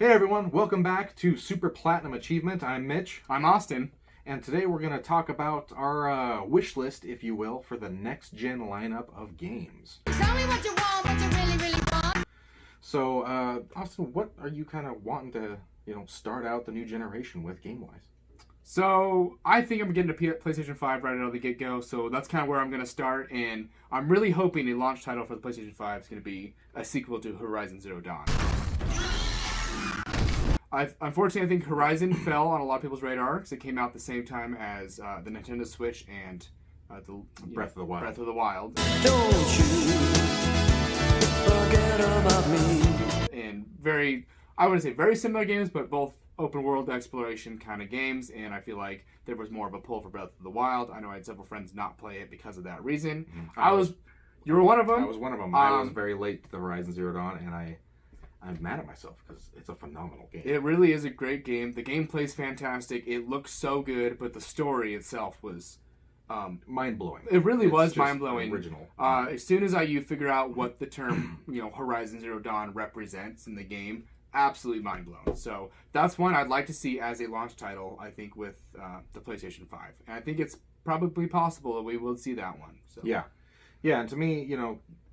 Hey everyone, welcome back to Super Platinum Achievement. I'm Mitch. I'm Austin. And today we're going to talk about our wish list, if you will, for the next gen lineup of games. Tell me what you want, what you really want. So, Austin, what are you kind of wanting to, start out the new generation with game-wise? So, I think I'm getting a PlayStation 5 right out of the get-go, so that's kind of where I'm going to start, and I'm really hoping a launch title for the PlayStation 5 is going to be a sequel to Horizon Zero Dawn. Unfortunately, I think Horizon fell on a lot of people's radar because it came out the same time as the Nintendo Switch and Breath of the Wild. Breath of the Wild. Don't you forget about me. And I wouldn't say very similar games, but both open world exploration kind of games. And I feel like there was more of a pull for Breath of the Wild. I know I had several friends not play it because of that reason. You were one of them. I was one of them. I was very late to the Horizon Zero Dawn, and I'm mad at myself because it's a phenomenal game. It really is a great game. The gameplay's fantastic. It looks so good, but the story itself was mind-blowing. It really It's was just mind-blowing. Original. As soon as you figure out what the term, Horizon Zero Dawn represents in the game, absolutely mind-blown. So that's one I'd like to see as a launch title, I think, with the PlayStation 5. And I think it's probably possible that we will see that one. So. Yeah, and to me,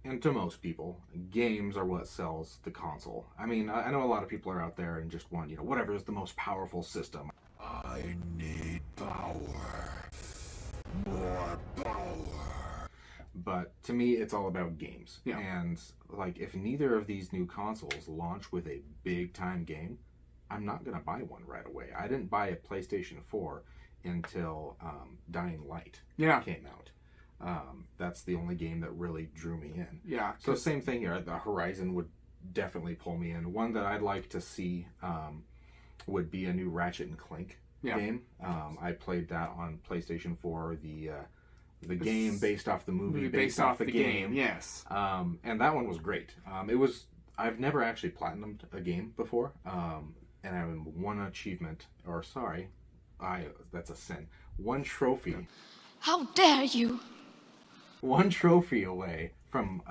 and to most people, games are what sells the console. I mean, I know a lot of people are out there and just want, whatever is the most powerful system. I need power. More power. But to me, it's all about games. Yeah. And, if neither of these new consoles launch with a big-time game, I'm not going to buy one right away. I didn't buy a PlayStation 4 until Dying Light came out. That's the only game that really drew me in. Yeah. So same thing here. The Horizon would definitely pull me in. One that I'd like to see would be a new Ratchet and Clank game. I played that on PlayStation 4. The game based off the movie, based off the game. Yes. And that one was great. I've never actually platinumed a game before, and I have one achievement. That's a sin. One trophy. How dare you? One trophy away from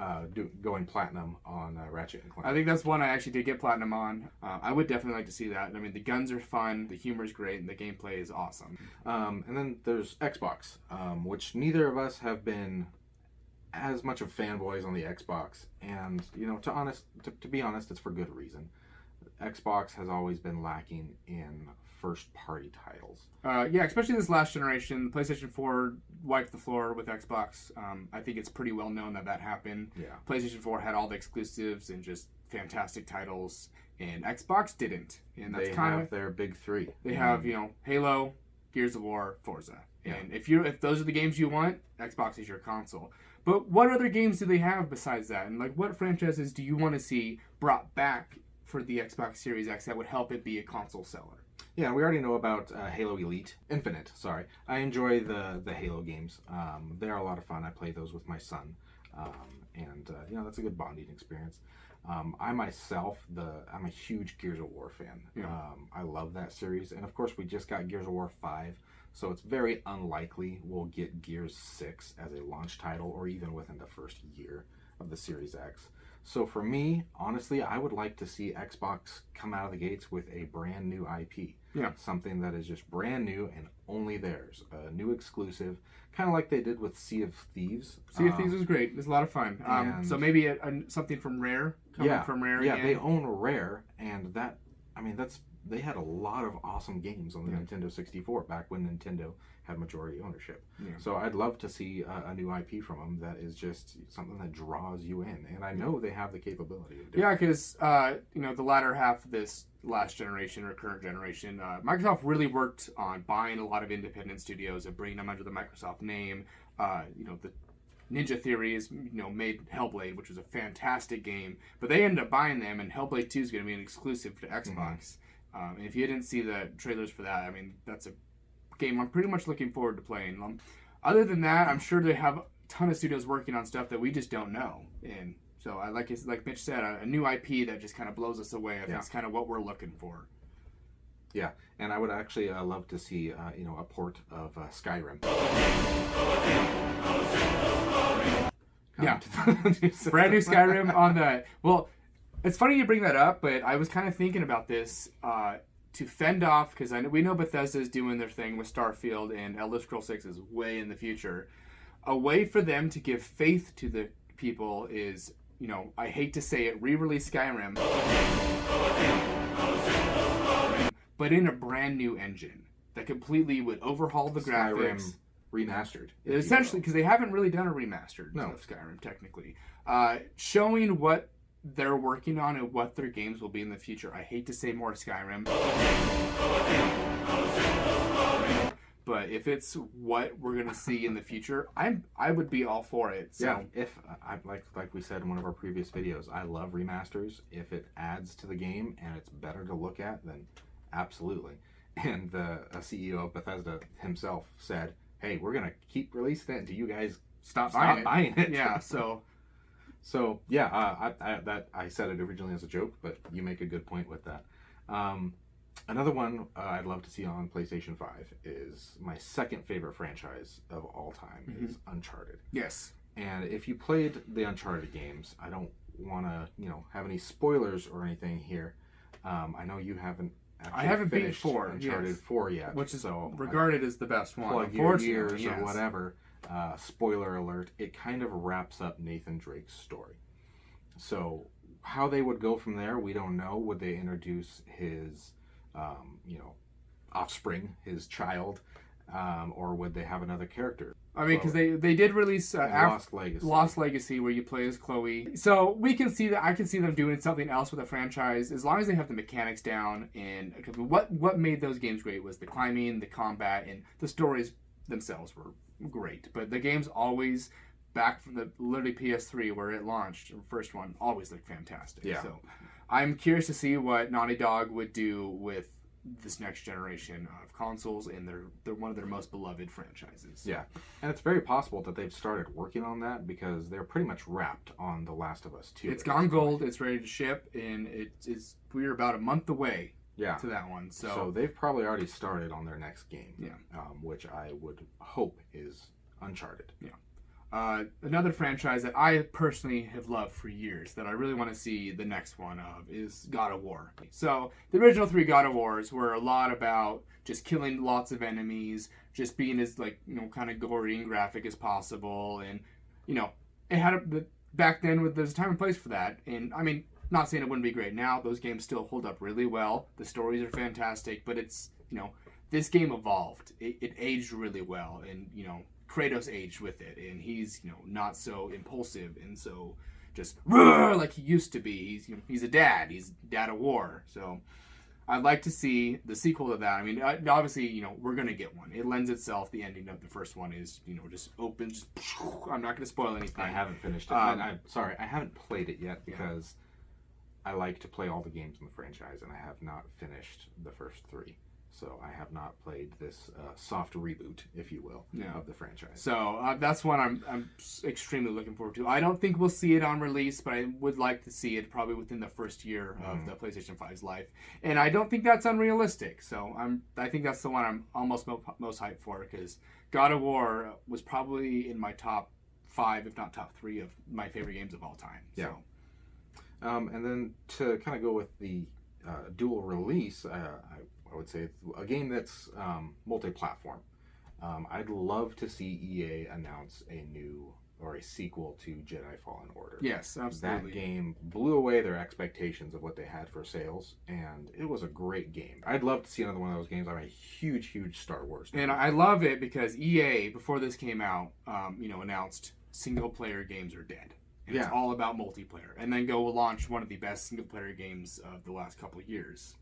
going platinum on Ratchet and Clank. I think that's one I actually did get platinum on. I would definitely like to see that. I mean, the guns are fun, the humor is great, and the gameplay is awesome. And then there's Xbox, which neither of us have been as much of fanboys on the Xbox. And, to be honest, it's for good reason. Xbox has always been lacking in first-party titles. Especially this last generation. PlayStation 4 wiped the floor with Xbox. I think it's pretty well known that happened. Yeah. PlayStation 4 had all the exclusives and just fantastic titles, and Xbox didn't. And that's They kind have their big three. They have, Halo, Gears of War, Forza. And if those are the games you want, Xbox is your console. But what other games do they have besides that? And what franchises do you want to see brought back for the Xbox Series X that would help it be a console seller? Yeah, we already know about Halo Infinite. I enjoy the Halo games. They're a lot of fun. I play those with my son, and that's a good bonding experience. I myself, I'm a huge Gears of War fan. Yeah. I love that series, and of course we just got Gears of War 5, so it's very unlikely we'll get Gears 6 as a launch title, or even within the first year of the Series X. So for me, honestly, I would like to see Xbox come out of the gates with a brand new IP. Yeah. Something that is just brand new and only theirs. A new exclusive, kind of like they did with Sea of Thieves. Sea of Thieves was great. It was a lot of fun. So maybe something from Rare? From Rare yeah, again. They own Rare, and they had a lot of awesome games on the Nintendo 64 back when Nintendo had majority ownership. Yeah. So I'd love to see a new IP from them that is just something that draws you in, and I know they have the capability to do it. Yeah, because the latter half of this last generation or current generation, Microsoft really worked on buying a lot of independent studios and bringing them under the Microsoft name. The Ninja Theory is, made Hellblade, which was a fantastic game, but they ended up buying them, and Hellblade 2 is going to be an exclusive to Xbox. Mm-hmm. And if you didn't see the trailers for that, that's a game I'm pretty much looking forward to playing. Other than that, I'm sure they have a ton of studios working on stuff that we just don't know. And so, like Mitch said, a new IP that just kind of blows us away. I think it's kind of what we're looking for. Yeah, and I would actually love to see, a port of Skyrim. Yeah, brand new Skyrim on the It's funny you bring that up, but I was kind of thinking about this to fend off, because we know Bethesda's doing their thing with Starfield, and Elder Scrolls 6 is way in the future. A way for them to give faith to the people is, I hate to say it, re-release Skyrim, but in a brand new engine that completely would overhaul the graphics. Skyrim remastered. Essentially, because they haven't really done a remastered of Skyrim, technically. Showing what they're working on and what their games will be in the future. I hate to say more Skyrim, but if it's what we're gonna see in the future, I would be all for it. So. Yeah, if like we said in one of our previous videos, I love remasters. If it adds to the game and it's better to look at, then absolutely. And the CEO of Bethesda himself said, "Hey, we're gonna keep releasing it until you guys stop buying it." Yeah, so. So yeah, I said it originally as a joke, but you make a good point with that. Another one I'd love to see on PlayStation 5 is my second favorite franchise of all time is Uncharted. Yes. And if you played the Uncharted games, I don't want to have any spoilers or anything here. I know you haven't. I haven't beat Uncharted 4 yet, which is regarded as the best one. Plug your ears or whatever. Spoiler alert, it kind of wraps up Nathan Drake's story. So how they would go from there, we don't know. Would they introduce his, offspring, his child, or would they have another character? I mean, because they did release Lost Legacy, where you play as Chloe. So we can see that. I can see them doing something else with the franchise as long as they have the mechanics down. And what made those games great was the climbing, the combat, and the stories themselves were great. But the games always, back from the literally PS3 where it launched, the first one, always looked fantastic. Yeah. So I'm curious to see what Naughty Dog would do with this next generation of consoles, and they're one of their most beloved franchises. Yeah, and it's very possible that they've started working on that because they're pretty much wrapped on The Last of Us 2. It's gone gold, it's ready to ship, and we're about a month away to that one. So they've probably already started on their next game, which I would hope is Uncharted. Yeah. Another franchise that I personally have loved for years that I really want to see the next one of is God of War. So the original 3 God of Wars were a lot about just killing lots of enemies, just being as kind of gory and graphic as possible, and it had back then there's a time and place for that. And I mean, not saying it wouldn't be great now. Those games still hold up really well. The stories are fantastic, but it's this game evolved. It aged really well, and Kratos aged with it, and he's not so impulsive and so just like he used to be. He's a dad. He's dad of war. So I'd like to see the sequel to that. I mean, obviously, we're gonna get one. It lends itself. The ending of the first one is just open. Just I'm not gonna spoil anything. I haven't finished it. I'm sorry, I haven't played it yet because I like to play all the games in the franchise, and I have not finished the first 3. So I have not played this soft reboot, if you will, of the franchise. So that's one I'm extremely looking forward to. I don't think we'll see it on release, but I would like to see it probably within the first year of the PlayStation 5's life. And I don't think that's unrealistic. So I think that's the one I'm almost most hyped for, because God of War was probably in my top 5, if not top 3, of my favorite games of all time. Yeah. So. And then to kind of go with the dual release, I would say a game that's multi-platform. I'd love to see EA announce a new or a sequel to Jedi Fallen Order. Yes, absolutely. That game blew away their expectations of what they had for sales, and it was a great game. I'd love to see another one of those games. I'm a huge, huge Star Wars fan. And I love it because EA, before this came out, announced single-player games are dead. And it's all about multiplayer. And then go launch one of the best single-player games of the last couple of years.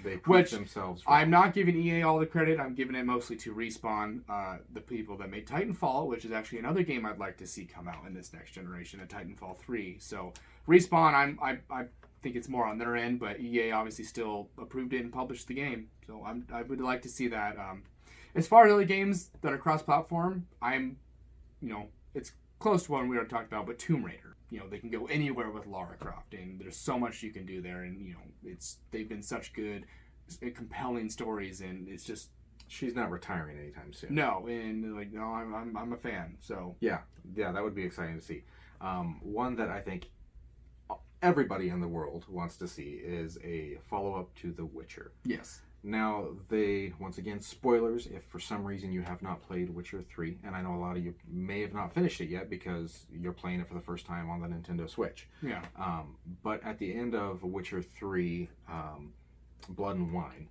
They proved themselves wrong. I'm not giving EA all the credit. I'm giving it mostly to Respawn, the people that made Titanfall, which is actually another game I'd like to see come out in this next generation, a Titanfall 3. So Respawn, I think it's more on their end, but EA obviously still approved it and published the game. So I would like to see that. As far as other games that are cross-platform, it's close to one we already talked about, but Tomb Raider. They can go anywhere with Lara Croft, and there's so much you can do there, and they've been such good, compelling stories, and it's just she's not retiring anytime soon. No, and I'm a fan. So yeah, that would be exciting to see. One that I think everybody in the world wants to see is a follow-up to The Witcher. Yes. Now, once again, spoilers, if for some reason you have not played Witcher 3, and I know a lot of you may have not finished it yet because you're playing it for the first time on the Nintendo Switch. Yeah. But at the end of Witcher 3, Blood and Wine,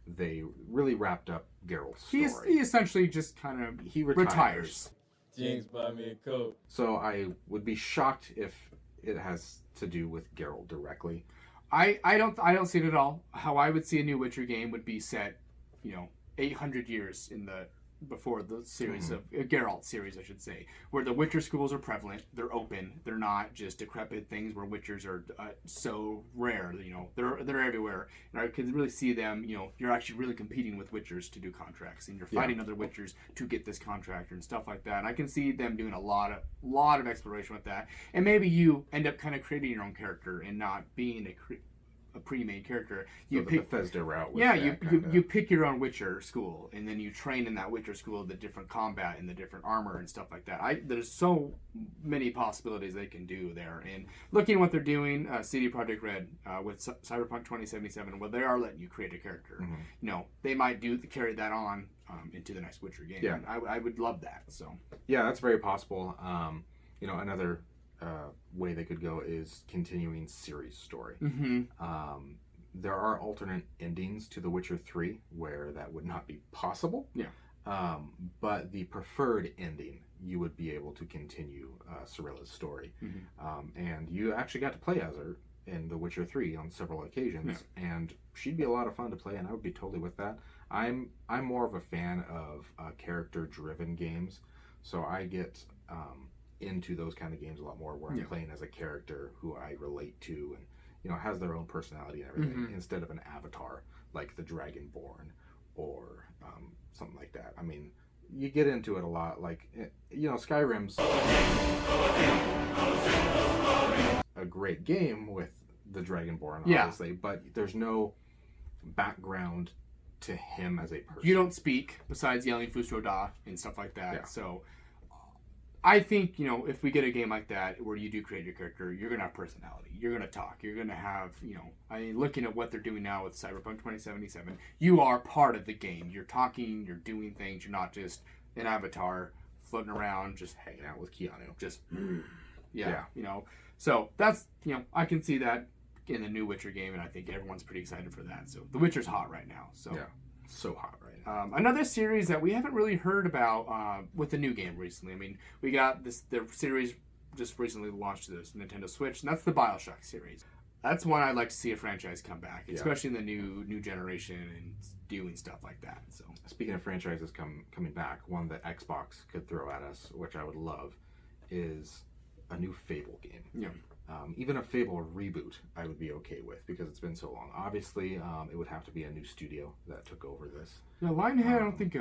they really wrapped up Geralt's story. He essentially just kind of retires. Jinx, buy me a coat. So I would be shocked if it has to do with Geralt directly. I don't see it at all. How I would see a new Witcher game would be set, 800 years before the series of Geralt series, I should say, where the Witcher schools are prevalent. They're open. They're not just decrepit things where Witchers are so rare. They're everywhere, and I could really see them. You're actually really competing with Witchers to do contracts, and you're fighting other Witchers to get this contract and stuff like that. And I can see them doing a lot of exploration with that, and maybe you end up kind of creating your own character and not being a pre-made character. You pick the Bethesda route. You pick your own Witcher school, and then you train in that Witcher school the different combat and the different armor and stuff like that. There's so many possibilities they can do there. And looking at what they're doing, CD Projekt Red with Cyberpunk 2077, well, they are letting you create a character. They might carry that on into the next Witcher game. Yeah, I would love that. So yeah, that's very possible. Another way they could go is continuing series story. There are alternate endings to The Witcher 3 where that would not be possible. Yeah. But the preferred ending, you would be able to continue Cirilla's story. And you actually got to play as her in The Witcher 3 on several occasions, and she'd be a lot of fun to play, and I would be totally with that. I'm more of a fan of character-driven games, so I get into those kind of games a lot more where I'm playing as a character who I relate to and has their own personality and everything, instead of an avatar like the Dragonborn or something like that. I mean, you get into it a lot, like Skyrim's a great game with the Dragonborn, obviously, but there's no background to him as a person. You don't speak besides yelling Fusro Da and stuff like that. So I think, if we get a game like that where you do create your character, you're going to have personality. You're going to talk. You're going to have, looking at what they're doing now with Cyberpunk 2077, you are part of the game. You're talking, you're doing things. You're not just an avatar floating around, just hanging out with Keanu. Just, So that's, I can see that in the new Witcher game, and I think everyone's pretty excited for that. So The Witcher's hot right now. So yeah, so hot right now. Another series that we haven't really heard about with the new game recently. I mean, we got the series just recently launched to this Nintendo Switch, and that's the Bioshock series. That's one I'd like to see a franchise come back, especially in the new generation and doing stuff like that. So speaking of franchises coming back, one that Xbox could throw at us, which I would love, is a new Fable game. Yeah. Even a Fable reboot, I would be okay with because it's been so long. Obviously, it would have to be a new studio that took over this. Yeah, Lionhead, I don't think.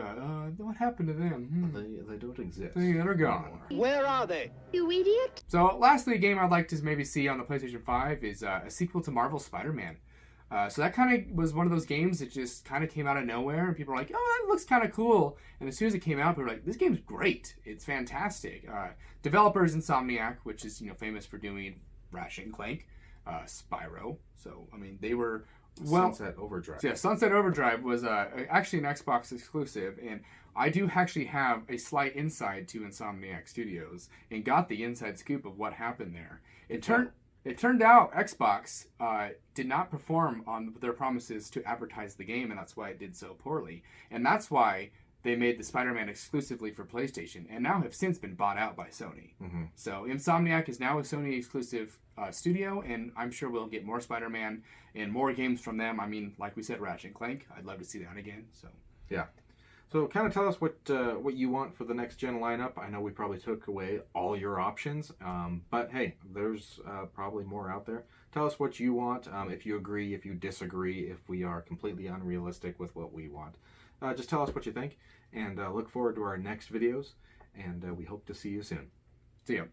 What happened to them? They don't exist. They're gone. Where are they? You idiot. So, lastly, a game I'd like to maybe see on the PlayStation 5 is a sequel to Marvel's Spider-Man. So that kind of was one of those games that just kind of came out of nowhere, and people were like, oh, that looks kind of cool. And as soon as it came out, people were like, this game's great. It's fantastic. Developers Insomniac, which is famous for doing Ratchet and Clank, Spyro. So, I mean, they were... Sunset Overdrive. Yeah, Sunset Overdrive was actually an Xbox exclusive, and I do actually have a slight inside to Insomniac Studios and got the inside scoop of what happened there. It turned out Xbox did not perform on their promises to advertise the game, and that's why it did so poorly. And that's why they made the Spider-Man exclusively for PlayStation, and now have since been bought out by Sony. So Insomniac is now a Sony exclusive studio, and I'm sure we'll get more Spider-Man and more games from them. I mean, like we said, Ratchet and Clank. I'd love to see that again. So yeah. So kind of tell us what you want for the next gen lineup. I know we probably took away all your options, but hey, there's probably more out there. Tell us what you want. If you agree, if you disagree, if we are completely unrealistic with what we want. Just tell us what you think, and look forward to our next videos, and we hope to see you soon. see ya.